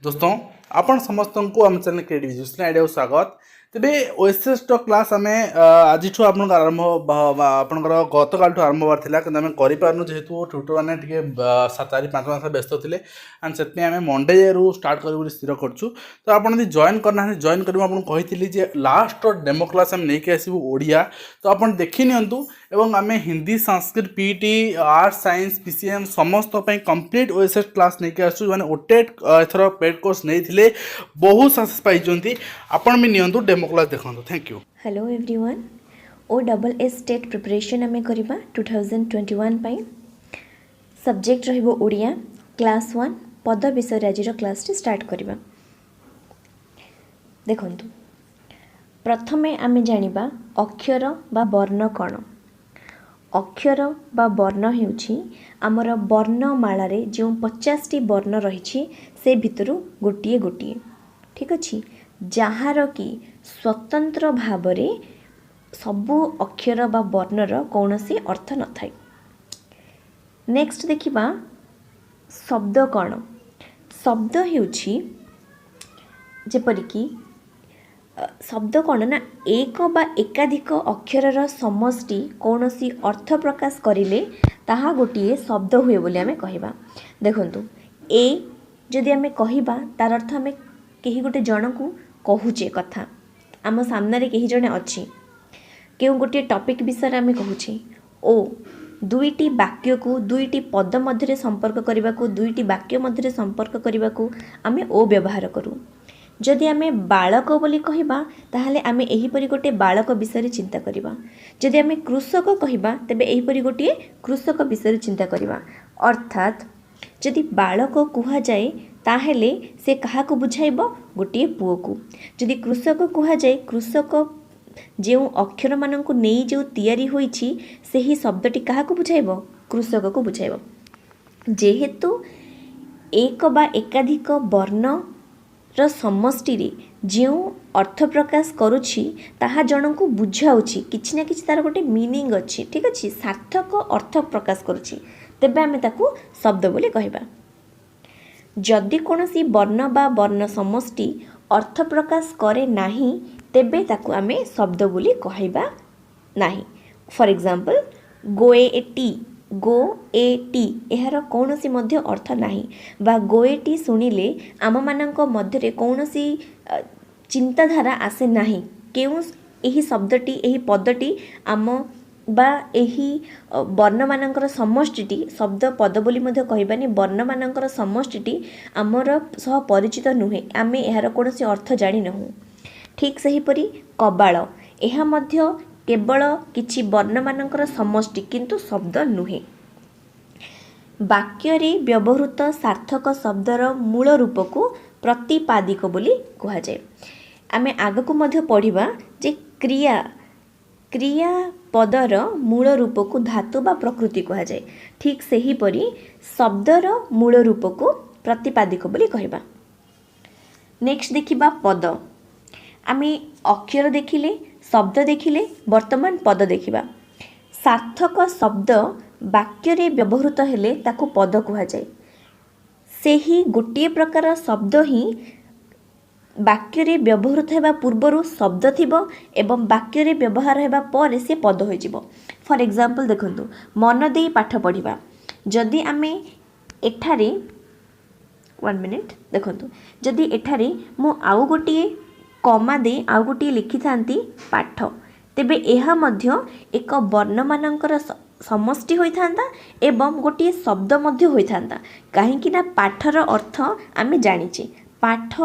दोस्तों आपण समस्त को आम चैनल क्रिएटिव एजुकेशन आइडिया को स्वागत। तेबे ओएसएस क्लास आम आज आरंभ आपंकर गत काल आरंभ होवार था कि आम करूँ जेहेतु ट्यूटर मैंने टे 4-5 मास व्यस्त थे एंड से आम मंडे रु स्टार्ट कर स्थिर करूँ। तो आप जॉइन करना जॉइन कर कही लास्ट डेमो क्लास आम नहीं आसबू ओडिया। तो आप देखी नियंतु एवं आम Hindi Sanskrit PT arts science PCM समस्त कंप्लीट ओएसएस क्लास नहीं आसू मैंने ओटेट एथर पेड कोर्स नहीं बहुत सक्सेस पाई आपण भी नियंतु डेमो क्लास देखो। Thank you. Hello everyone OSS state preparation आम करवा 2021 पाई सब्जेक्ट रहिबो ओडिया क्लास 1 पद विषय आज क्लास स्टार्ट करवा। देखंतु प्रथमे आम जानिबा अक्षर बा वर्ण कौन। अक्षर बा वर्ण हेउछि आमर वर्णमाला रे जो 50टी वर्ण रही से भितरु गोटिए गोटिए ठीक अच्छे जार कि स्वतंत्र भाव रे सबु अक्षर बा वर्णर कौनसी अर्थ न थाए। नेक्स्ट देखिबा शब्द कौन। शब्द हेउछि जेपरिकी शब्द कौन ना एक बा एकाधिक अक्षरर समष्टि कौनसी अर्थ प्रकाश करिले ताहा गोटिए शब्द हुए बोली आमे कहिबा। देखंतु ए जदि आमे कहिबा तार अर्थ आमे केही गोटे जन को कहूचे कथा आम सामने रे केही जने अछि केउ गोटे टॉपिक विषय आमे कहूचे। ओ दुईटी वाक्य को दुईटी पद मध्य संपर्क करने को दुईटी वाक्य मध्य संपर्क करने को आमे ओ व्यवहार करूँ। जदि आमे बालक बोली कहिबा ताहले आमे एहीपरि गोटे बालक विषय चिंता करिबा। जदि आमे कृषक कहिबा तबे एहीपरि गोटे कृषक विषय चिंता करिबा। अर्थात जदि बालक कुहा जाए ताहले से कहा को बुझाइबो गोटे पुओ को। जदि कृषक कुहा जाए कृषक जो अक्षर मानक नहीं जो तैयारी होईछि सेही शब्दटी कहा को बुझाइबो कृषक को बुझाइबो। जेहेतु एक बा एकाधिक वर्ण र समष्टि रे जो अर्थ प्रकाश करुछि ताहा जन को बुझाउछि किछि ना किछि तार गोटे मीनिंग अछि ठीक अछि सार्थक अर्थ प्रकाश करुछि तेबे आमे ताकू शब्द बोली कहबा। जदि कोनोसी वर्ण बा वर्ण समष्टि अर्थ प्रकाश करे नाही तेबे ताकू आमे शब्द बोली कहबा नाही। फॉर एग्जांपल गोएटी गो ए टी यार कौन सी मध्य अर्थ नहीं बा गोएटी शुणिले आम मानक मध्य कौन सी चिंताधारा आसे नहीं केउ एही शब्दटी एही पदटी आम बा एही वर्ण मानकर समष्टिटी शब्द पद बोली मध्य कहबानी वर्ण मानकर समष्टिटी आमर सह परिचित नुहे आमे यार कौन सी अर्थ जानी नहु। ठीक सही परी कबाल एहा मध्य केवल किछि वर्ण मानकर समष्टि किंतु शब्द नुहे। वाक्य रे व्यवहृत सार्थक शब्दर मूल रूप को प्रतिपादिक बोली कहा जाए। आमे आग को मध्य पढ़िबा जे क्रिया क्रिया पदर मूल रूप को धातु बा प्रकृति कहा जाए। ठीक सही परी शब्दर मूल रूप को प्रतिपादिक बोली कहबा। नेक्स्ट देखिबा पद। आमे अक्षर देखिले शब्द देखिले वर्तमान पद देखिबा। सार्थक शब्द वाक्य रे व्यवहृत हेले ताकू पद कहा जाए। सेही गोटे प्रकार शब्द ही वाक्य रे व्यवहृत हेबा पूर्वरु शब्द थिबो एवं वाक्य रे व्यवहार हेबा पर से पद होई जिवो। फॉर एग्जांपल देखंतु मन देई पाठ पढ़िबा जदि आमे एठारे 1 मिनिट देखंतु जदि एठारे मु आउ गोटिए कमा दे आउ गोटिए लिखि थांती पाठ तेबे एहा मध्य एक वर्ण मानकर समष्टि होई थांता एवं गोटिए शब्द मध्य होई थांता काहेकि ना पाठर अर्थ आमे जानिचे पाठ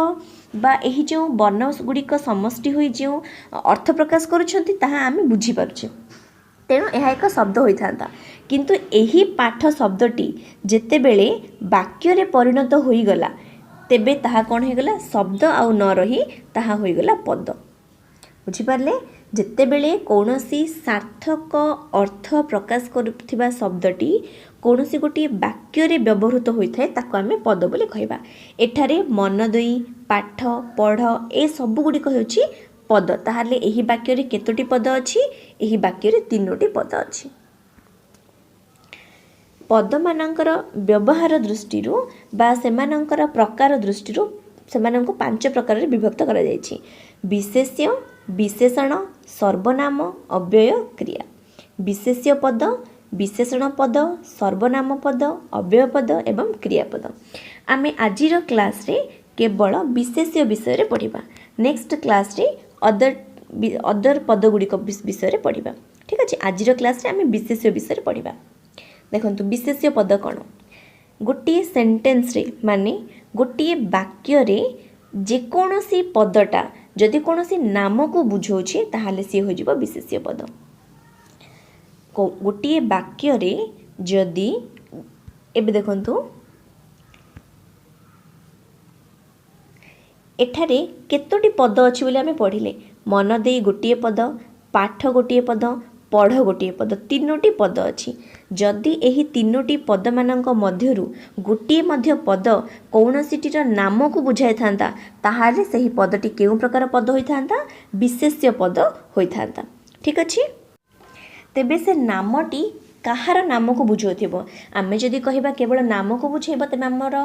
बा एही जो वर्ण गुड़िक समष्टि होई जो अर्थ प्रकाश करूछंती ताहा आमे बुझी पारुछे तेणु यह एक शब्द होई थांता किंतु एही पाठ शब्दटी जेते बेले वाक्य रे परिणत होई गला तेबे ताहा कौन हो गला शब्द आउ न रही ताहा हो गला पद। बुझिपारले जेते बेले कौनसी सार्थक अर्थ प्रकाश करुथिबा शब्दटी कौनसी गोटे वाक्य रे व्यवहृत होइथाय ताको आमे पद बोली कहबा। एठारे मन देई पाठ पढ़ ए सब गुडी होछि पद ताहाले एही वाक्य रे केतोटी पद अछि एही वाक्य रे 3टी पद अछि। पद मानकर व्यवहार दृष्टि बा सेमानकर प्रकार दृष्टि ସେମାନଙ୍କୁ 5 ପ୍ରକାରରେ ବିଭକ୍ତ କରାଯାଇଛି। ବିଶେଷ୍ୟ, ବିଶେଷଣ, ସର୍ବନାମ, ଅବ୍ୟୟ, କ୍ରିୟା। ବିଶେଷ୍ୟ ପଦ, ବିଶେଷଣ ପଦ, ସର୍ବନାମ ପଦ, ଅବ୍ୟୟ ପଦ ଏବଂ କ୍ରିୟାପଦ। ଆମେ ଆଜିର କ୍ଲାସ୍ରେ କେବଳ ବିଶେଷ୍ୟ ବିଷୟରେ ପଢ଼ିବା। ନେକ୍ସଟ କ୍ଲାସ୍ରେ ଅଦର ପଦ ଗୁଡ଼ିକ ବିଷୟରେ ପଢ଼ିବା। ଠିକ୍ ଅଛି, ଆଜିର କ୍ଲାସ୍ରେ ଆମେ ବିଶେଷ୍ୟ ବିଷୟରେ ପଢ଼ିବା। ଦେଖନ୍ତୁ ବିଶେଷ୍ୟ ପଦ କ'ଣ? ଗୋଟିଏ ସେଣ୍ଟେନ୍ସରେ ମାନେ ଗୋଟିଏ ବାକ୍ୟରେ ଯେକୌଣସି ପଦଟା ଯଦି କୌଣସି ନାମକୁ ବୁଝାଉଛି ତାହେଲେ ସିଏ ହୋଇଯିବ ବିଶେଷ୍ୟ ପଦ। ଗୋଟିଏ ବାକ୍ୟରେ ଯଦି ଏବେ ଦେଖନ୍ତୁ ଏଠାରେ କେତୋଟି ପଦ ଅଛି ବୋଲି ଆମେ ପଢ଼ିଲେ? ମନ ଦେଇ ଗୋଟିଏ ପଦ, ପାଠ ଗୋଟିଏ ପଦ, ପଢ଼ ଗୋଟିଏ ପଦ, 3ଟି ପଦ ଅଛି। ଯଦି ଏହି 3ଟି ପଦମାନଙ୍କ ମଧ୍ୟରୁ ଗୋଟିଏ ମଧ୍ୟ ପଦ କୌଣସିଟିର ନାମକୁ ବୁଝାଇଥାନ୍ତା ତାହେଲେ ସେହି ପଦଟି କେଉଁ ପ୍ରକାର ପଦ ହୋଇଥାନ୍ତା? ବିଶେଷ୍ୟ ପଦ ହୋଇଥାନ୍ତା। ଠିକ୍ ଅଛି, ତେବେ ସେ ନାମଟି କାହାର ନାମକୁ ବୁଝାଉଥିବ? ଆମେ ଯଦି କହିବା କେବଳ ନାମକୁ ବୁଝାଇବ ତେବେ ଆମର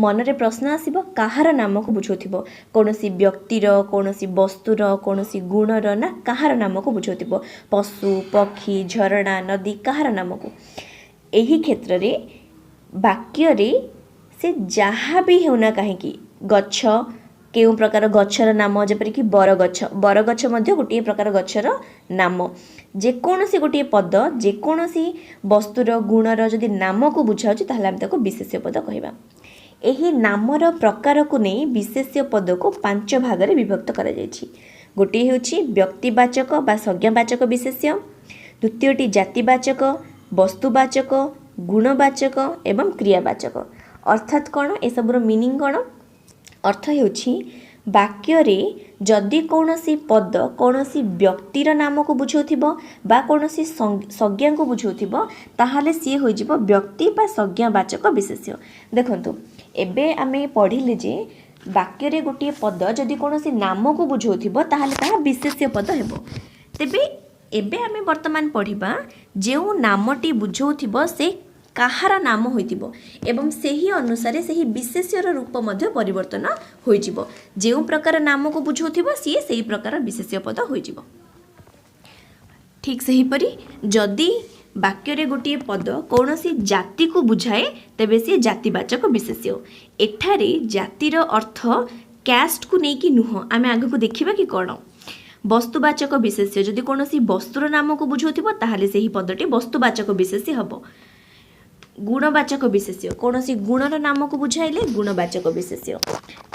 ମନରେ ପ୍ରଶ୍ନ ଆସିବ କାହାର ନାମକୁ ବୁଝାଉଥିବ? କୌଣସି ବ୍ୟକ୍ତିର, କୌଣସି ବସ୍ତୁର, କୌଣସି ଗୁଣର ନା କାହାର ନାମକୁ ବୁଝାଉଥିବ? ପଶୁ, ପକ୍ଷୀ, ଝରଣା, ନଦୀ, କାହାର ନାମକୁ? ଏହି କ୍ଷେତ୍ରରେ ବାକ୍ୟରେ ସେ ଯାହା ବି ହେଉନା କାହିଁକି, ଗଛ କେଉଁ ପ୍ରକାର ଗଛର ନାମ, ଯେପରିକି ବରଗଛ, ବରଗଛ ମଧ୍ୟ ଗୋଟିଏ ପ୍ରକାର ଗଛର ନାମ। ଯେକୌଣସି ଗୋଟିଏ ପଦ ଯେକୌଣସି ବସ୍ତୁର ଗୁଣର ଯଦି ନାମକୁ ବୁଝାଉଛି ତାହେଲେ ଆମେ ତାକୁ ବିଶେଷ୍ୟ ପଦ କହିବା। ଏହି ନାମର ପ୍ରକାରକୁ ନେଇ ବିଶେଷ୍ୟ ପଦକୁ 5 ଭାଗରେ ବିଭକ୍ତ କରାଯାଇଛି। ଗୋଟିଏ ହେଉଛି ବ୍ୟକ୍ତିବାଚକ ବା ସଂଜ୍ଞାବାଚକ ବିଶେଷ୍ୟ, ଦ୍ୱିତୀୟଟି ଜାତିବାଚକ, ବସ୍ତୁବାଚକ, ଗୁଣବାଚକ ଏବଂ କ୍ରିୟାବାଚକ। ଅର୍ଥାତ୍ କ'ଣ? ଏସବୁର ମିନିଂ କ'ଣ? ଅର୍ଥ ହେଉଛି ବାକ୍ୟରେ ଯଦି କୌଣସି ପଦ କୌଣସି ବ୍ୟକ୍ତିର ନାମକୁ ବୁଝାଉଥିବ ବା କୌଣସି ସଂଜ୍ଞାକୁ ବୁଝାଉଥିବ ତାହେଲେ ସିଏ ହୋଇଯିବ ବ୍ୟକ୍ତି ବା ସଂଜ୍ଞାବାଚକ ବିଶେଷ୍ୟ। ଦେଖନ୍ତୁ ଏବେ ଆମେ ପଢ଼ିଲେ ଯେ ବାକ୍ୟରେ ଗୋଟିଏ ପଦ ଯଦି କୌଣସି ନାମକୁ ବୁଝାଉଥିବ ତାହେଲେ ତାହା ବିଶେଷ୍ୟ ପଦ ହେବ। ତେବେ ଏବେ ଆମେ ବର୍ତ୍ତମାନ ପଢ଼ିବା ଯେଉଁ ନାମଟି ବୁଝାଉଥିବ ସେ କାହାର ନାମ ହୋଇଥିବ ଏବଂ ସେହି ଅନୁସାରେ ସେହି ବିଶେଷ୍ୟର ରୂପ ମଧ୍ୟ ପରିବର୍ତ୍ତନ ହୋଇଯିବ। ଯେଉଁ ପ୍ରକାର ନାମକୁ ବୁଝାଉଥିବ ସିଏ ସେହି ପ୍ରକାର ବିଶେଷ୍ୟ ପଦ ହୋଇଯିବ। ଠିକ୍ ସେହିପରି ଯଦି ବାକ୍ୟରେ ଗୋଟିଏ ପଦ କୌଣସି ଜାତିକୁ ବୁଝାଏ ତେବେ ସିଏ ଜାତିବାଚକ ବିଶେଷ୍ୟ। ଏଠାରେ ଜାତିର ଅର୍ଥ କ୍ୟାଷ୍ଟକୁ ନେଇକି ନୁହଁ, ଆମେ ଆଗକୁ ଦେଖିବା କି କ'ଣ। ବସ୍ତୁବାଚକ ବିଶେଷ୍ୟ ଯଦି କୌଣସି ବସ୍ତୁର ନାମକୁ ବୁଝାଉଥିବ ତାହେଲେ ସେହି ପଦଟି ବସ୍ତୁବାଚକ ବିଶେଷ୍ୟ ହେବ। ଗୁଣବାଚକ ବିଶେଷ୍ୟ କୌଣସି ଗୁଣର ନାମକୁ ବୁଝାଇଲେ ଗୁଣବାଚକ ବିଶେଷ୍ୟ।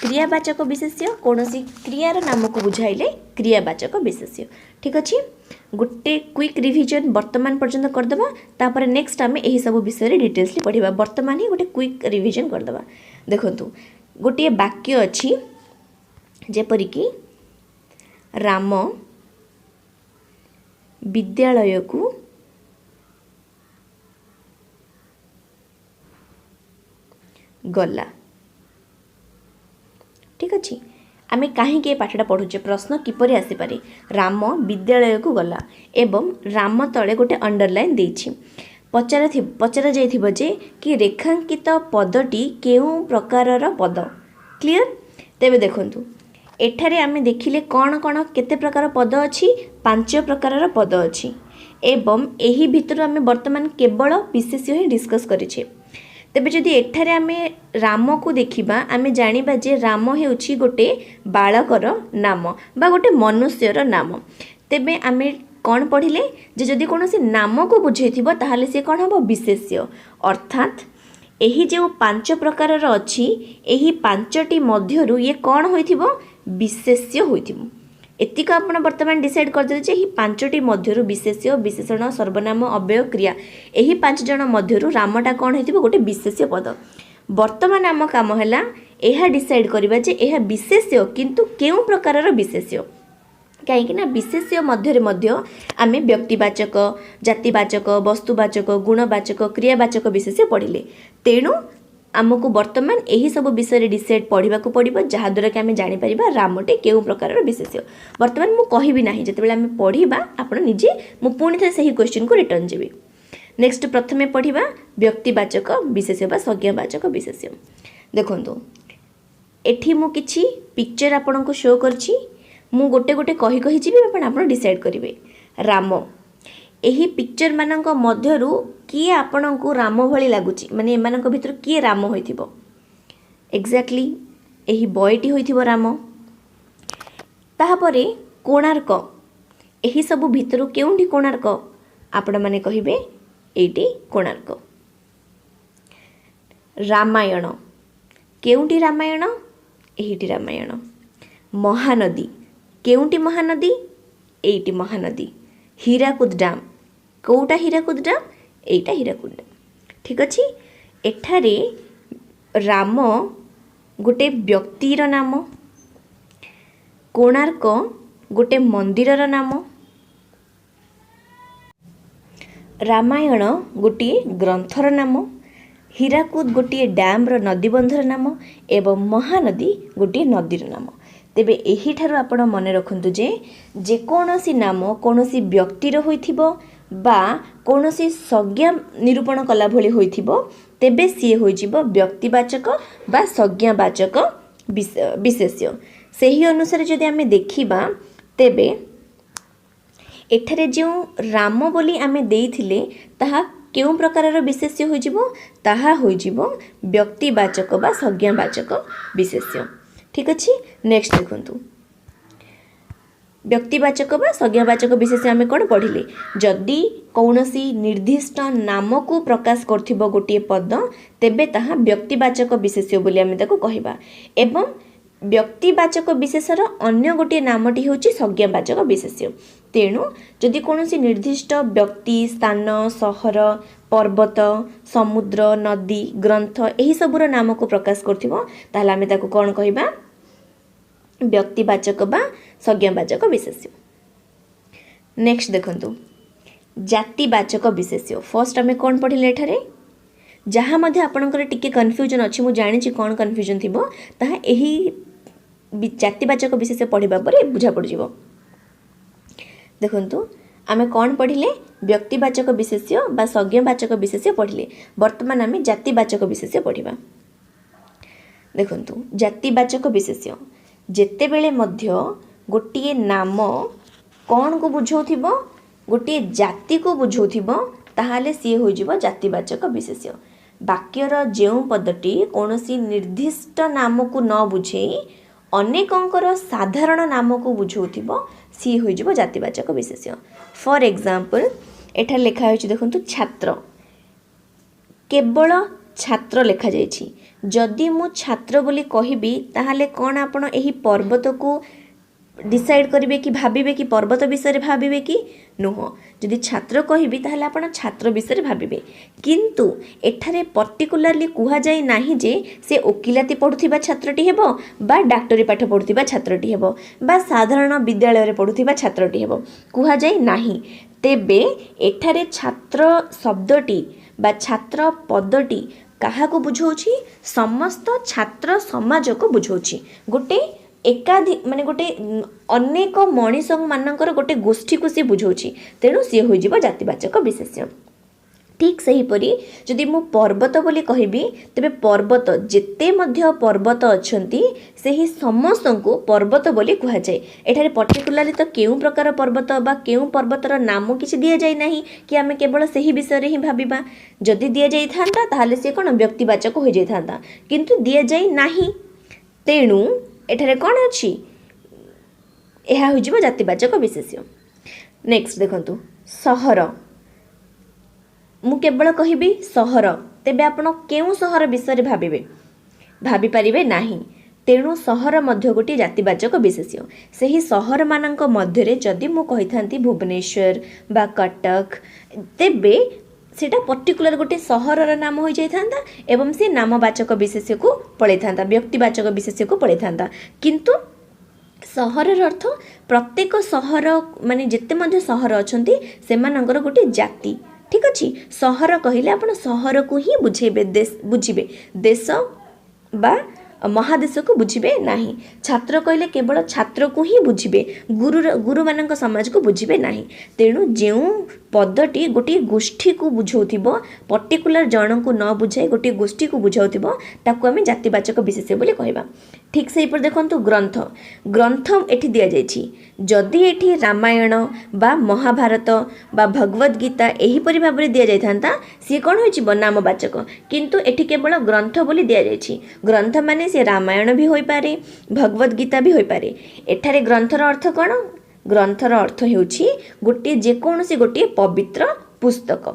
କ୍ରିୟାବାଚକ ବିଶେଷ୍ୟ କୌଣସି କ୍ରିୟାର ନାମକୁ ବୁଝାଇଲେ କ୍ରିୟାବାଚକ ବିଶେଷ୍ୟ। ଠିକ୍ ଅଛି, ଗୋଟେ କ୍ୱିକ୍ ରିଭିଜନ୍ ବର୍ତ୍ତମାନ ପର୍ଯ୍ୟନ୍ତ କରିଦେବା, ତାପରେ ନେକ୍ସଟ ଆମେ ଏହିସବୁ ବିଷୟରେ ଡିଟେଲ୍ସଲି ପଢ଼ିବା। ବର୍ତ୍ତମାନ ହିଁ ଗୋଟେ କ୍ୱିକ୍ ରିଭିଜନ୍ କରିଦେବା। ଦେଖନ୍ତୁ ଗୋଟିଏ ବାକ୍ୟ ଅଛି ଯେପରିକି ରାମ ବିଦ୍ୟାଳୟକୁ ଗଲା। ଠିକ୍ ଅଛି, ଆମେ କାହିଁକି ଏ ପାଠଟା ପଢ଼ୁଛେ? ପ୍ରଶ୍ନ କିପରି ଆସିପାରେ? ରାମ ବିଦ୍ୟାଳୟକୁ ଗଲା ଏବଂ ରାମ ତଳେ ଗୋଟେ ଅଣ୍ଡରଲାଇନ୍ ଦେଇଛି। ପଚରାଯାଇଥିବ ଯେ କି ରେଖାଙ୍କିତ ପଦଟି କେଉଁ ପ୍ରକାରର ପଦ? କ୍ଲିଅର? ତେବେ ଦେଖନ୍ତୁ ଏଠାରେ ଆମେ ଦେଖିଲେ କ'ଣ କ'ଣ କେତେ ପ୍ରକାର ପଦ ଅଛି? 5 ପ୍ରକାରର ପଦ ଅଛି ଏବଂ ଏହି ଭିତରୁ ଆମେ ବର୍ତ୍ତମାନ କେବଳ ବିଶେଷ୍ୟ ହିଁ ଡିସ୍କସ୍ କରିଛେ। ତେବେ ଯଦି ଏଠାରେ ଆମେ ରାମକୁ ଦେଖିବା ଆମେ ଜାଣିବା ଯେ ରାମ ହେଉଛି ଗୋଟେ ବାଳକର ନାମ ବା ଗୋଟେ ମନୁଷ୍ୟର ନାମ। ତେବେ ଆମେ କ'ଣ ପଢ଼ିଲେ ଯେ ଯଦି କୌଣସି ନାମକୁ ବୁଝାଇଥିବ ତାହେଲେ ସେ କ'ଣ ହେବ? ବିଶେଷ୍ୟ। ଅର୍ଥାତ୍ ଏହି ଯେଉଁ 5 ପ୍ରକାରର ଅଛି ଏହି 5ଟି ମଧ୍ୟରୁ ଇଏ କ'ଣ ହୋଇଥିବ? ବିଶେଷ୍ୟ ହୋଇଥିବ। ଏତିକ ଆପଣ ବର୍ତ୍ତମାନ ଡିସାଇଡ୍ କରିଦେଲେ ଯେ ଏହି 5ଟି ମଧ୍ୟରୁ ବିଶେଷ୍ୟ, ବିଶେଷଣ, ସର୍ବନାମ, ଅବ୍ୟୟ, କ୍ରିୟା ଏହି 5 ଜଣ ମଧ୍ୟରୁ ରାମଟା କ'ଣ ହୋଇଥିବ? ଗୋଟେ ବିଶେଷ୍ୟ ପଦ। ବର୍ତ୍ତମାନ ଆମ କାମ ହେଲା ଏହା ଡିସାଇଡ୍ କରିବା ଯେ ଏହା ବିଶେଷ୍ୟ କିନ୍ତୁ କେଉଁ ପ୍ରକାରର ବିଶେଷ୍ୟ। କାହିଁକି ନା ବିଶେଷ୍ୟ ମଧ୍ୟରେ ମଧ୍ୟ ଆମେ ବ୍ୟକ୍ତିବାଚକ, ଜାତିବାଚକ, ବସ୍ତୁବାଚକ, ଗୁଣବାଚକ, କ୍ରିୟାବାଚକ ବିଶେଷ୍ୟ ପଢ଼ିଲେ। ତେଣୁ ଆମକୁ ବର୍ତ୍ତମାନ ଏହି ସବୁ ବିଷୟରେ ଡିସାଇଡ୍ ପଢ଼ିବାକୁ ପଡ଼ିବ ଯାହାଦ୍ୱାରା କି ଆମେ ଜାଣିପାରିବା ରାମଟି କେଉଁ ପ୍ରକାରର ବିଶେଷ୍ୟ। ବର୍ତ୍ତମାନ ମୁଁ କହିବି ନାହିଁ, ଯେତେବେଳେ ଆମେ ପଢ଼ିବା ଆପଣ ନିଜେ ମୁଁ ପୁଣି ଥରେ ସେହି କ୍ୱେଶ୍ଚିନ୍କୁ ରିଟର୍ନ ଯିବି। ନେକ୍ସଟ ପ୍ରଥମେ ପଢ଼ିବା ବ୍ୟକ୍ତିବାଚକ ବିଶେଷ୍ୟ ବା ସଂଜ୍ଞାବାଚକ ବିଶେଷ୍ୟ। ଦେଖନ୍ତୁ एठी मु किछि पिक्चर आपनको शो करछि मु गोटे गोटे कही कही जीवी आपण डिसाइड करेंगे। राम यही पिक्चर मानक मध्यरु किए आपणको राम भली लगुच माने एमानक भितर किए राम होइथिबो एक्जाक्टली यही बयटी होइथिबो राम। ताहापरे कोणार्क यही सबु भितरु केउंठी कोणार्क आपण माने कहिबे एटी कोणार्क। रामायण केउंठी रामायण एहिटी रामायण। महानदी केउंटी महानदी एइटी महानदी। हीराकुद डैम कोउटा हीराकुद डैम एइटा हीराकुद डैम। ठीक अछि एठारे राम गोटे व्यक्तिर नाम कोणार्क गोटे मंदिरर नाम रामायण गोटे ग्रंथर नाम हीराकुद गोटे डैम्र नदीबंधर नाम एवं महानदी गोटे नदीर नाम। तेबे एही ठारू आपण मन रखंतु जे जेकोनोसी नाम कोनोसी व्यक्तिर होइथिबो बा कोनोसी संज्ञा निरूपण कला भली होइथिबो तेबे सी होइजिबो व्यक्तिवाचक बा संज्ञावाचक विशेष्य। सेही अनुसार जदि आमे देखिबा तेबे एठारे जो राम बोली आमे देइथिले ताहा केउ प्रकारर विशेष्य होइजिबो ताहा होइजिबो व्यक्तिवाचक बा संज्ञावाचक विशेष्य। ठीक अच्छे नेक्स्ट देखु व्यक्तिवाचक बा संज्ञावाचक विशेष आम कौन पढ़िले जदि कौनसी निर्दिष्ट नाम को प्रकाश करथिबो गोटे पद तेबे ताहा व्यक्तिवाचक विशेष्य बोली आम ताको कहिबा एवं व्यक्तिवाचक विशेषर अन्य गोटे नामटी होची संज्ञावाचक विशेष्य। तेणु जदि कौनसी निर्दिष्ट व्यक्ति स्थान सहर पर्वत समुद्र नदी ग्रंथ यही सबुर नाम को प्रकाश करथिबो ताहले आमे ताको कोन कहिबा व्यक्तिवाचक बा संज्ञावाचक विशेष्य। नेक्स्ट देखंतु जातिवाचक विशेष्य। फर्स्ट आमे कोन पढिले एठारे जहाँ मध्य आपणकर टिके कन्फ्यूजन अच्छी मु जानी कौन कन्फ्यूजन थी ताहा एही जातिवाचक विशेष्य पढ़ा पर बुझा पड़ जाव। देखंतु आमे कौन पढ़िले व्यक्तिवाचक विशेष्य बा संज्ञावाचक विशेष्य पढ़िले वर्तमान आमे जातिवाचक विशेष्य पढ़िबा। देखंतु जातिवाचक विशेष्य जेतेबेले मध्य गोटिए नाम कौन को बुझाउथिबो गोटिए जाति को बुझाउथिबो ताहाले सी होइजिबो जातिवाचक विशेष्य। वाक्यर जेउ पदटी कौनसी निर्दिष्ट नाम को न बुझेई अनेकंकर साधारण नाम को बुझाउथिबो सी होइजिबो जातिवाचक विशेष्य। फॉर एग्जांपल एठा लेखा होइछि देखंतु छात्र केवल छात्र लेखा जाइछि जदि मु छात्र बोली कहिबी ताहाले कोन आपण एही पर्वत को डिसाइड करिवे कि भाबिबे कि पर्वत विषय भाबिबे कि नुह जदि छात्र कहिबी ताहाले आपण छात्र विषय भाबिबे किंतु एठारे पर्टिकुलरली कुहा जाय नाही जे से ओकिलाती पढुथिबा छात्रटी हेबो बा डाक्टरी पाठ पढुथिबा छात्रटी हेबो बा साधारण विद्यालय रे पढुथिबा छात्रटी हेबो कुहा जाय नाही। तेबे एठारे छात्र शब्दटी बा छात्र पदटी काहा को बुझाउछि समस्त छात्र समाज को बुझाउछि गोटे एकाधिक माने गोटे अनेक मनीष मानकर गोटे गोष्ठी को सी बुझाउछि तेणु सी होई जिवो जातिवाचक विशेष्य। ठीक सही परी जदि मु पर्वत बोली कहिबी तबे पर्वत जेते मध्य पर्वत अछंती सेही समस्त को पर्वत बोली कुहा जाय। एठारे पर्टिकुलरली तो केउ प्रकार पर्वत बा केउ पर्वतर नाम किछि दिया जाय नाही कि आमे केवल सेही विषय रे ही भाबिबा जदि दिया जाय थांता ताहाले से कोन व्यक्तिवाचक होई जाय थांता किंतु दिया जाय नाही तेणु एठारे कोन अछि एहा होई जिवो जातिवाचक विशेष्य। नेक्स्ट देखंतु सहर मु केवल कहिबी सहर तेबे आपण केउ सहर विषय भाबिबे भाबी परिबे नाही तेणु सहर मध्य गोटे जातिवाचक विशेष्य। सेही सहर मानक मध्यरे जदि मु कहिथांती भुवनेश्वर बा कटक तेबे सेटा पर्टिकुलर गोटे सहरर नाम हो जाइथांता एवं से नामवाचक विशेष्य को पळैथांता व्यक्तिवाचक विशेष्य को पळैथांता किंतु सहरर अर्थ प्रत्येक सहर माने जेते मध्य सहर अछंती सेमानंकर गोटे जाति। ठीक अछि सहर कहिले आपण सहर को ही बुझेबे देश बुझिबे देश बा महादेश को बुझे ना। छात्र कहले केवल छात्र को ही बुझे, गुरु मान समाज को बुझे ना। तेणु जो पदटी गोटे गोष्ठी को बुझाउथिबो, पर्टिकुलर जन को न बुझाई गोटे गोष्ठी को बुझाउथिबो, ताकू आमे जातिवाचक विशेष्य बोली कहबा। ठीक से पर देखंतु ग्रंथ, ग्रंथ एठी दिया जायछि। जदि एठी रामायण बा महाभारत बा भगवद गीता एही परि भाबरे दिया जाय थांता, सी कोन होइछि नामवाचक, किंतु एठी केवल ग्रंथ बोली दिया जायछि। ग्रंथ माने से रामायण भी होई पारे, भगवद गीता भी होई पारे। एठारे ग्रंथर अर्थ कोन? ग्रंथर अर्थ हेउछि गोटे जेकोनोसी गोटे पवित्र पुस्तक।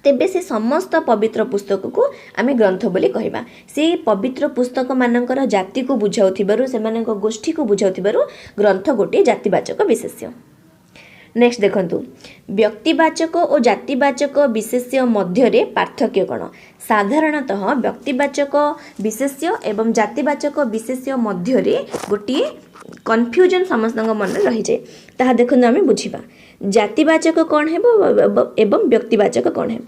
तेबे से समस्त पवित्र पुस्तक को आमे ग्रंथ बोली कहबा। से पवित्र पुस्तक मानकर जाति को बुझाउथिबारु, सेमानक गोष्ठी को बुझाउथिबारु ग्रंथ गोटे जातिवाचक विशेष्य। नेक्स्ट देखंतु, व्यक्तिवाचक और जातिवाचक विशेष्य मध्य पार्थक्य कौन? साधारणतः व्यक्तिवाचक विशेष्य एवं जातिवाचक विशेष्य मध्य गोटे कन्फ्यूजन समस्त मन रही जाए। ताहा देखो आम बुझा जातिवाचक कौन है एवं व्यक्तिवाचक कौन है।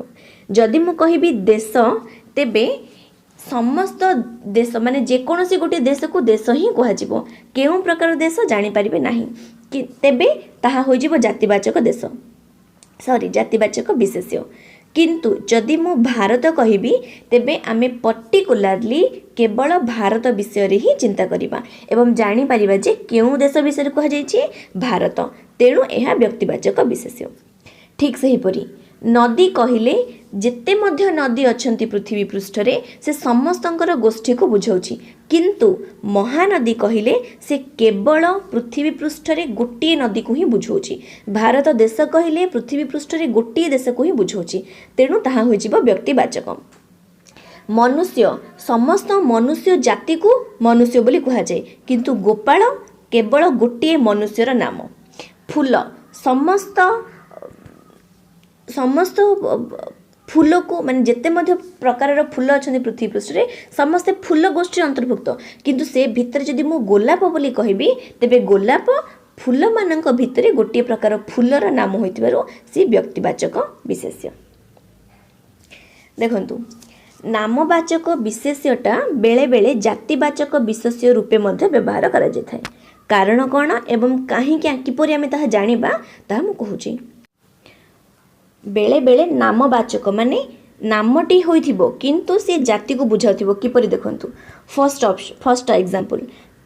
जदि मु कहबी देश, तेबे समस्त देश माने जेकोनोसी गोटे देश को देश ही कहुव। केउं प्रकार देश जानी पारिबे नाही, कि तेबे ताहा होई जिवो जातिवाचक देश, सॉरी जातिवाचक विशेष्य। किंतु जदि मु भारत कहिबी, तेबे आमे पर्टिकुलारली केवल भारत विषय रे ही चिंता करिबा एवं जानी पारिबा जे केउं देश विषय कह जायछि भारत। तेणु यह व्यक्तिवाचक विशेष्य। ठीक से हिपरि नदी कहिले जेते मध्य नदी अछंती पृथ्वी पृष्ठरे से समस्तंकर गोष्ठी को बुझाउछि, किंतु महानदी कहिले से केवल पृथ्वी पृष्ठरे गोटे नदी को ही बुझाउछि। भारत देश कहिले पृथ्वी पृष्ठरे गोटे देश को ही बुझाउछि। तेणु ताहा होई जिवो व्यक्तिवाचक। मनुष्य, समस्त मनुष्य जाति को मनुष्य बोली कहा जाए, किंतु गोपाल केवल गोटे मनुष्यर नाम। फूल, समस्त समस्त फूल को माने जेते मध्य प्रकार फूल अच्छा पृथ्वी पृष्ठ समस्ते फूल गोष्ठी अंतर्भुक्त, किंतु से भितर जदि मु गोलाप बोली कहबी, तेबे गोलाप फूल मानक भितर गोटे प्रकार फूलर नाम होइतिबारु से व्यक्तिवाचक विशेष्य। देखंतु नामवाचक विशेष्यटा बेले बेले जातिवाचक विशेष्य रूपे मध्य व्यवहार करा जाय। कारण कौन एवं कहीं किपरि आमे ताहा जानिबा ताहा मु कहूची। बेले बेले नामवाचक माने नामटी होइथिबो, किंतु से जाति को बुझाउथिबो किपरि देखंतु। फर्स्ट एग्जांपल,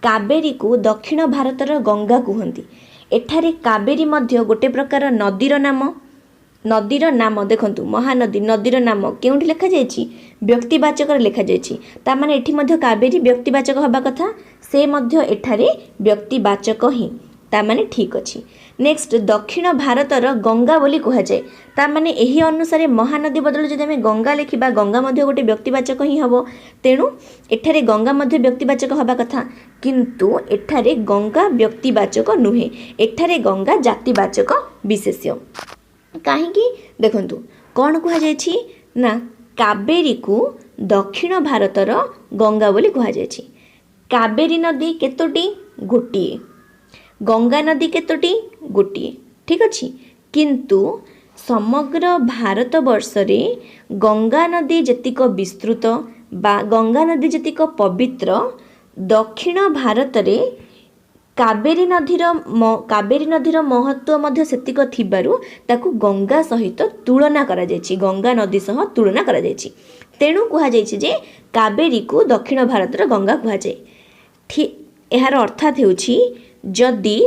कावेरी को दक्षिण भारतर गंगा कहंती। एठारे कावेरी मध्य गोटे प्रकार नदीर नाम। नदीर नाम देखंतु, महानदी नदीर नाम केउंठी लेखा जायछि? व्यक्तिवाचक लेखा जायछि। ता माने एठी मध्य कावेरी व्यक्तिवाचक हबा कथा, से मध्य एठारे व्यक्तिवाचक ही। ता माने ठीक अछि। नेक्स्ट, दक्षिण भारतर गंगा बोली कहा जाए। ता माने एही अनुसार महानदी बदल जदि आमे गंगा लेखिबा, गंगा मध्य गोटे व्यक्तिवाचक ही हबो। तेणु एठारे गंगा मध्य व्यक्तिवाचक हबा कथा, किंतु एठारे गंगा व्यक्तिवाचक नुहे, एठारे गंगा जातिवाचक विशेष्य। काहेकि देखंतु कौन कहा जायछि ना, कावेरी को दक्षिण भारतर गंगा बोली कहा जायछि। कावेरी नदी केतोटी? गोटिए। गंगा नदी केतोटी? गोटिए। ठीक अछि। किंतु समग्र भारत वर्ष रे गंगा नदी जतिक विस्तृत बा गंगा नदी जतिक पवित्र, दक्षिण भारत रे कावेरी नदीर महत्व मध्य सेतिक थिबारु ताकू गंगा सहित तुलना करा जायछि, गंगा नदी सह तुलना करा जायछि। तेणु कहा जायछि जे कावेरी को दक्षिण भारतर गंगा कहा जाय। ठीक, एहार अर्थात हेउछि जदि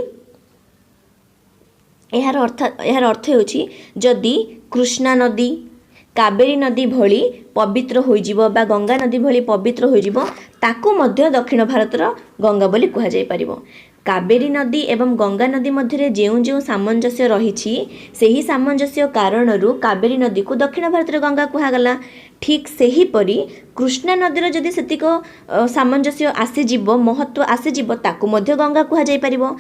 यार अर्थ होछि जदि कृष्णा नदी कावेरी नदी भली पवित्र होइजिवो बा गंगा नदी भली पवित्र होइजिवो, ताकू मध्य दक्षिण भारतर गंगा बोली कहा जाय परिबो। कावेरी नदी एवं गंगा नदी मध्य जेउ जेउ सामंजस्य रहिछि, सेही सामंजस्य कारणरू कावेरी नदी को दक्षिण भारतर गंगा कुहागला। ठीक सेही परी कृष्णा नदीर जदि सेतिक सामंजस्य आसीजिवो, महत्व आसीजिवो, ताकू मध्य गंगा कुहा जाय परिबो।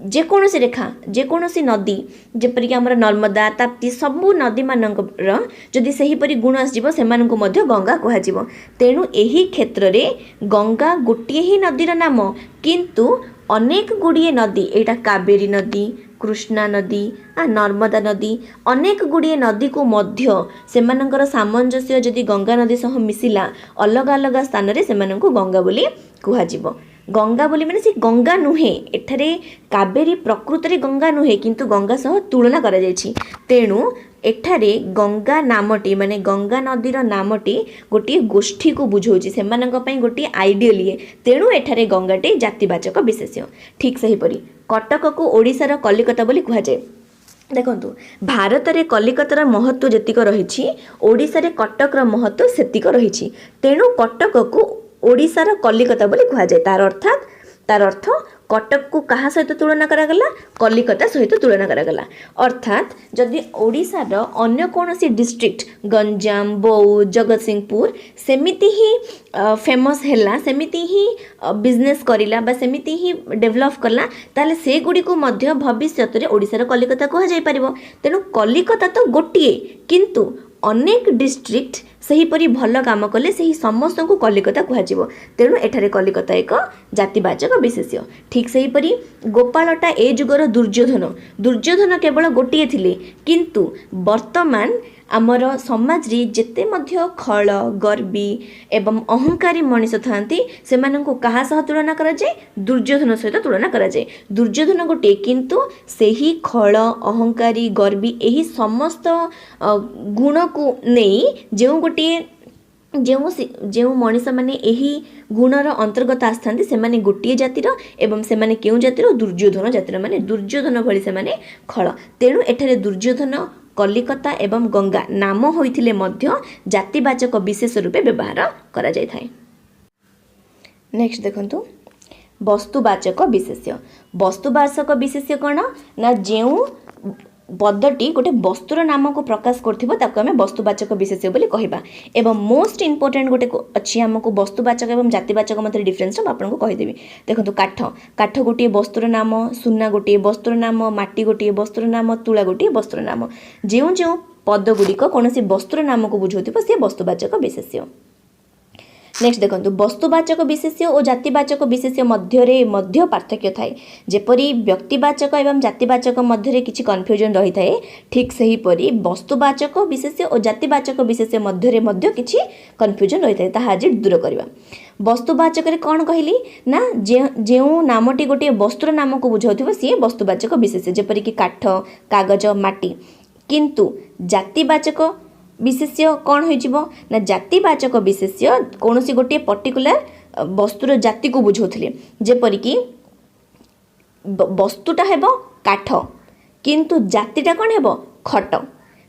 जेकोसी रेखा जेकोसी नदी जेपरिक आमर नर्मदा ताप्ती सबू नदी मानकर जदि सेहीपरि गुण आसजिवो, सेमानकु मध्य गंगा कुहाजिवो। तेणु एही क्षेत्र रे गंगा गोटिए ही नदीर नाम, किंतु अनेक गुड़िए नदी, एटा कावेरी नदी, कृष्णा नदी नर्मदा नदी अनेक गुड़िए नदी को मध्य सेमानंकर सामंजस्य जदि गंगा नदी सह मिसिला अलग अलग स्थान रे सेमानंकु गंगा बोली कुहाजिबो। गंगा बोली माने से गंगा नुहे एठारे कावेरी प्रकृत रे गंगा नुहे किंतु गंगा सह तुलना करा जायछि। तेणु एठारे गंगा नामटी माने गंगा नदीर नामटी गोटे गोष्ठी को बुझाଉଛି सेमानंक पई गोटे आइडियल ये। तेणु एठारे गंगाटी जातिवाचक विशेष्य। ठीक सेहीपरि कटक को ओडिशार कलिकता बोली कुहाଯାଏ। देखंतु भारत रे कलिकतार महत्व जतिक रहिछि ओडिशा रे कटकर महत्व सेतिक रहिछि। तेणु कटक को ओडिशार कलिकता बोली कुहाଯାଏ। तार अर्थ कटक को कहा सहित तुलना करागला कलिकता सहित तुलना करागला। अर्थात जदि ओडिशार अन्य कोनोसी डिस्ट्रिक्ट गंजाम बौद्ध जगतसिंहपुर सेमिति ही फेमस हैला सेमिति ही बिजनेस करिला बा सेमिति ही डेवलप कला ताले से गुडी को मध्य भविष्यत रे ओडिशार कलिकता कहा जाय परिबो। तेनु कलिकता तो गोटिए किंतु अनेक डिस्ट्रिक्ट सेहीपरि भल काम कले सेही समस्त को कलिकता कुहाजिबो। तेणु एठारे कलिकता एक जातिवाचक विशेष्य। ठीक सेहीपरि गोपालटा ए जुगर दुर्योधन केवल गोटिए थिले किंतु वर्तमान आमर समाज रे जेते मध्य खल गर्वी एवं अहंकारी मनीष थांती सेमानंकु कहा सह तुलना करा जाय दुर्योधन सहित तुलना करा जाय। दुर्योधन गोटे किंतु सेही खल अहंकारी गर्वी एही समस्त गुण को नहीं जो गोटे जो मनीष माने एही गुणर अंतर्गत आस्थांती से माने गोटे जातिर एवं से माने केउ जातिर दुर्योधन जातिर माने दुर्योधन भली से माने खल। तेणु एठारे दुर्योधन कलिकता एवं गंगा नाम होइथिले मध्य जातिवाचक विशेष रूपे व्यवहार करा जाय थाए। नेक्स्ट देखंतु वस्तुवाचक विशेष्य। वस्तुवाचक विशेष्य कौन ना जेउ पदटी गोटे वस्तुर नाम को प्रकाश करथिबो ताको हमें वस्तुवाचक विशेष्य बोली कहिबा। एवं मोस्ट इंपोर्टेंट गोटे अछि हमको वस्तुवाचक एवं जातिवाचक मध्य डिफरेंस आपको कहिदेबी। देखंतु काठ गोटे वस्तुर नाम सुना गोटे वस्तुर नाम माटी गोटे वस्तुर नाम तुला गोटे वस्तुर नाम जो पद गुड़िक कौन वस्तुर नाम को बुझाउथिबो से वस्तुवाचक विशेष्य। नेक्स्ट देखंतु वस्तुवाचक विशेष्य और जातिवाचक विशेष्य मध्य पार्थक्य थाए। जेपरि व्यक्तिवाचक एवं जातिवाचक मध्य किछि कन्फ्यूजन रही थाए ठीक सही परि वस्तुवाचक विशेष्य और जातिवाचक विशेष्य मध्य किछि कन्फ्यूजन रही थाए ताहा आज दूर करबा। वस्तुवाचक रे कोन कहली ना जेउ नामटी गोटे वस्तुर नाम को बुझाउथिबो सी वस्तुवाचक विशेष्य जेपरि कि काठ कागज माटी। किंतु जातिवाचक विशेष्य कौन हो ना जातिवाचक विशेष्य कौन सी गोटे पर्टिकुलर वस्तुर जाति को बुझाउथिले जेपरिक वस्तुटा हेबो काठ किंतु जातिटा कौन हेबो खट।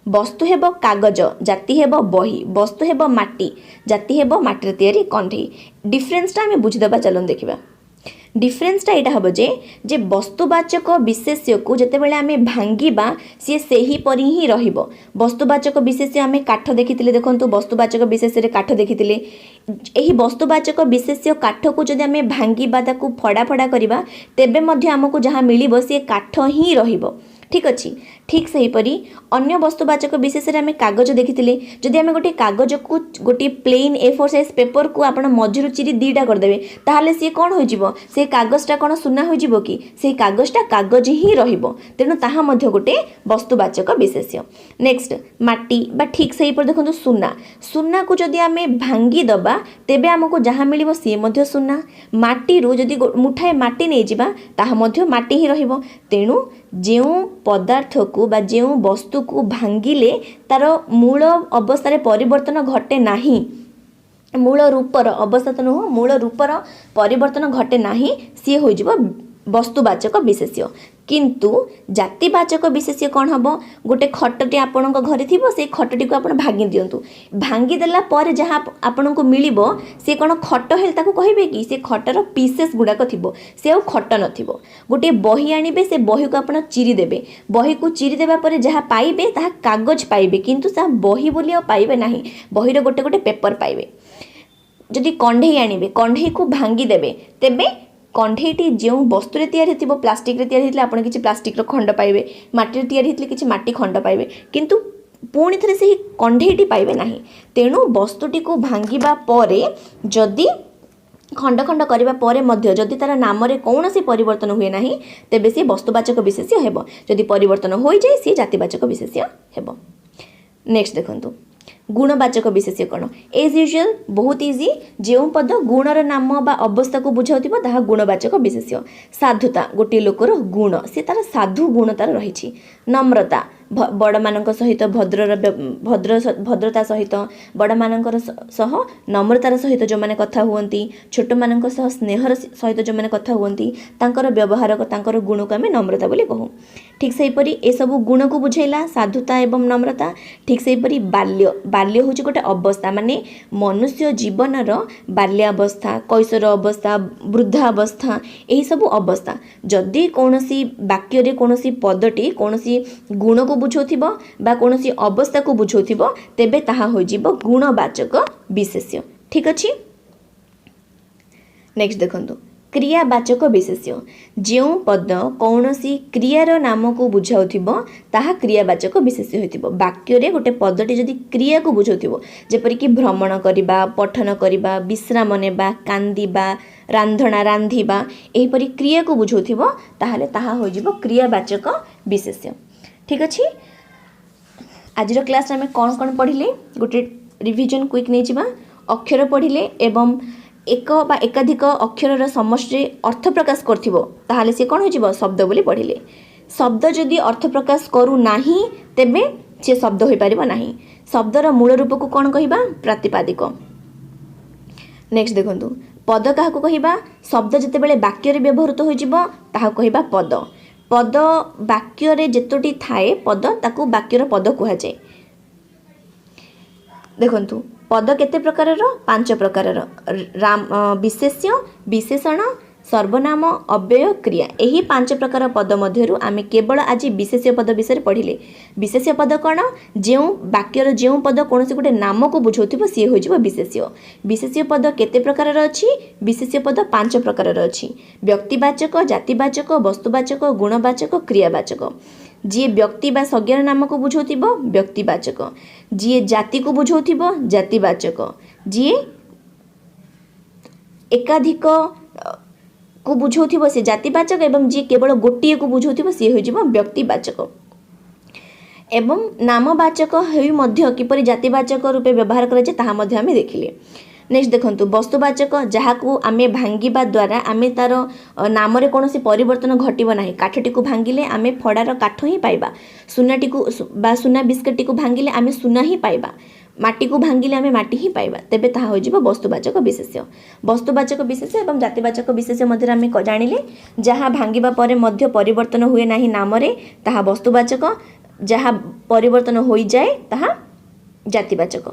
वस्तु हेबो कागज जाति हेबो बही वस्तु हेबो माटी जाति हेबो माटी तैयारी कंढे। डिफरेंसटा आमे बुझिदबा चलन देखिबा। डिफरेंसटा एटा हबो जे वस्तुवाचक विशेष्य को जते बेले आमे भांगीबा सी सेही परि ही रहिबो। वस्तुवाचक विशेष्य आमे काठ देखितिले देखंतु वस्तुवाचक विशेष्य रे काठ देखितिले एही वस्तुवाचक विशेष्य काठ को जदि आमे भांगीबा ताकू फड़ा फड़ा करिबा तेबे मध्ये हमकु जहा मिलिबो सी काठ ही रहिबो। ठीक अच्छी ठीक सही परी अन्य वस्तुवाचक विशेष रे आमे कागज देखिथिले जदि आमे गोटे कागज को गोटे प्लेन A4 साइज पेपर को आपण मझिरु चिरी दीटा कर देबे ताहाले से कोन होई जिवो से कागजटा कोन सुना होई जिवो कि से कागजटा कागज ही रहिबो। तेनु ताहा मध्य गोटे वस्तुवाचक विशेष्य। नेक्स्ट माटी बा ठीक सही पर देखंतु सुना को जदि आमे भांगी दबा तेबे हमको जहा मिलिबो से मध्य सुना। माटी रु जदि मुठाए माटी नै जिबा ताहा मध्य माटी ही रहिबो। तेनु जेउ पदार्थ को बा जेउ वस्तु को भांगिले तार मूल अवस्था परिवर्तन घटे नाही मूल रूपर अवस्था तो नुह मूल रूपर परिवर्तन घटे नाही सी हो जिवो वस्तुवाचक विशेष्य। किंतु जातिवाचक विशेष्य कौन हम गोटे खटटी आपण घरे थी से खटटी को आपण भांगी दिंतु भांगी देला पर जहाँ आपण को मिलिबो से कौन खट हेल ताको कहिबे कि से खटर पीसेस गुड़ाक थिबो से आ खट नथिबो। गोटे बही आनिबे से बही को आपण चिरी देबे बही को चिरी देबा पर जहाँ पाइबे ताहा कागज पाइबे किंतु सा बही बोली आ पाइबे नाही बही रो गोटे गोटे पेपर पाइबे। जदि कंढे आनिबे कंढे को भांगी देबे तेबे कंढेटी जो वस्तु रे तैयारी थिबो प्लास्टिक रे तैयारी हितले आपण किछि प्लास्टिक रो खंड पाइबे माटी रे तैयारी हितले किछि माटी खंड पाइबे किंतु पुणी थरे से कंढेटी पाइबे नाही। तेणु वस्तुटी को भांगिबा परे जदि खंड खंड करबा परे मध्य जदि तार नाम रे कौनसी परिवर्तन हुए नाही तेबे सी वस्तुवाचक विशेष्य हेबो जदि परिवर्तन होई जाय सी जातिवाचक विशेष्य हेबो। नेक्स्ट देखंतु गुणवाचक विशेष्य कौन एज यूजुअल बहुत इजी जो पद गुणर नाम बा अवस्था को बुझाउथिबो ताहा गुणवाचक विशेष्य। साधुता गोटे लोकर गुण से तार साधु गुण तार रहिछि। नम्रता बड़ मानक सहित भद्रता सहित बड़ मानक सह नम्रतार सहित जो माने कथा हुअंती छोट मानक सह स्नेहर सहित जो माने कथा हुअंती तांकर व्यवहार तांकर गुण को आमे नम्रता बोली कहू। ठीक से परी ए सब गुण को बुझैला साधुता एवं नम्रता। ठीक से परी बाल्य बाल्य होची गोटे अवस्था माने मनुष्य जीवनर बाल्यावस्था कैशोर अवस्था वृद्धावस्था एही सब अवस्था जदि कोनोसी वाक्य रे कोनोसी पदटी कोनोसी गुण को बुझौथिबो बा कोनोसी अवस्था को बुझौथिबो तेबे ताहा होई जिवो गुणवाचक विशेष्य। ठीक अछि। नेक्स्ट देखंतु क्रियावाचक विशेष्य जो पद कौनसी क्रियार नाम को बुझाउथिबो ताहा क्रियावाचक विशेष्य होइतिबो। वाक्य रे गोटे पदटी जदि क्रिया को बुझाउथिबो जेपरि कि भ्रमण करिबा पठन करिबा विश्राम नेबा कांदिबा रांधणा रांधिबा एही परि क्रिया को बुझाउथिबो ताहाले ताहा होई जिवो क्रियावाचक विशेष्य। ठीक अछि। आज क्लास में कौन कौन पढ़िले गोटे रिविजन क्विक नहीं जिबा। अक्षर पढ़िले एवं एक बा एकाधिक अक्षर समष्टि अर्थ प्रकाश करथिबो ताहाले से कौन हो जिवो शब्द बोली पढ़िले। शब्द जदि अर्थ प्रकाश करू नाही तेबे से शब्द होई परिबो नाही। शब्दर मूल रूप को कौन कहिबा प्रातिपादिक। नेक्स्ट देखंतु पद काहा को कहिबा शब्द जतेबेले वाक्य रे व्यवहृत होई जिवो ताहा कहिबा पद। पद वाक्य रे जेतोटी थाए पद ताकू वाक्यर पद कुहा जाय। देखंतु पद केते प्रकारर 5 प्रकारर विशेष्य विशेषण सर्वनाम अव्यय क्रिया एही 5 प्रकार पद मध्यरु आमे केवल आज विशेष्य पद विषय पढ़िले। विशेष्य पद कौन जो वाक्यर जो पद कौन से गोटे नाम को बुझाउथिबो सी हो जिवो विशेष्य। विशेष्य पद केते प्रकारर अछि विशेष्य पद 5 प्रकारर अछि। व्यक्तिवाचक जातिवाचक वस्तुवाचक गुणवाचक क्रियावाचक। जी व्यक्ति बा संज्ञार नाम को बुझाउथिबो व्यक्तिवाचक। जी जाति को बुझाउथिबो जातिवाचक। जी एकाधिक को बुझाउथिबो से जातिवाचक एवं जी केवल गोटिए को बुझाउथिबो से हो जिवो व्यक्तिवाचक। एवं नामवाचक हेई मध्य किपरि जातिवाचक रूपे व्यवहार करा जे ताहा मध्य आमे देखिले। नेक्स्ट देखंतु वस्तुवाचक जहाँ को आमे भांगिबा द्वारा आमे तार नाम रे कोनोसी परिवर्तन घटिबो नाही। काठटी को भांगिले आमे फड़ार काठ ही पाइबा। सुनाटी को बा सुना बिस्किट को भांगिले आमे सुना ही पाइबा। माटी को भांगिले आमे माटी ही पाइबा तेबे ताहा हो जिवो वस्तुवाचक विशेष्य। वस्तुवाचक विशेष्य एवं जातिवाचक विशेष्य मध्य आमे जानिले जहाँ भांगिबा परे मध्य परिवर्तन हुए नाही नाम रे ताहा वस्तुवाचक। जहाँ परिवर्तन होई जाए ताहा जातिवाचक।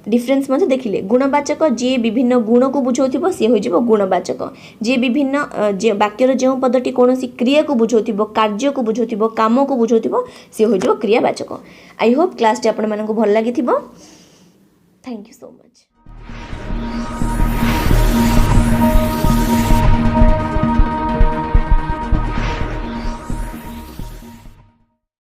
डिफरेंस मध्य देखिले गुणवाचक जी विभिन्न गुण को बुझाउथिबो सी हो जिवो गुणवाचक। जी विभिन्न जे वाक्यर जो पदटी कोनोसी क्रिया को बुझाउथिबो कार्य को बुझाउथिबो काम को बुझाउथिबो सी हो जिवो क्रियावाचक। आई होप क्लास टी आपण मानकु भल लागिथिबो। Thank you so much.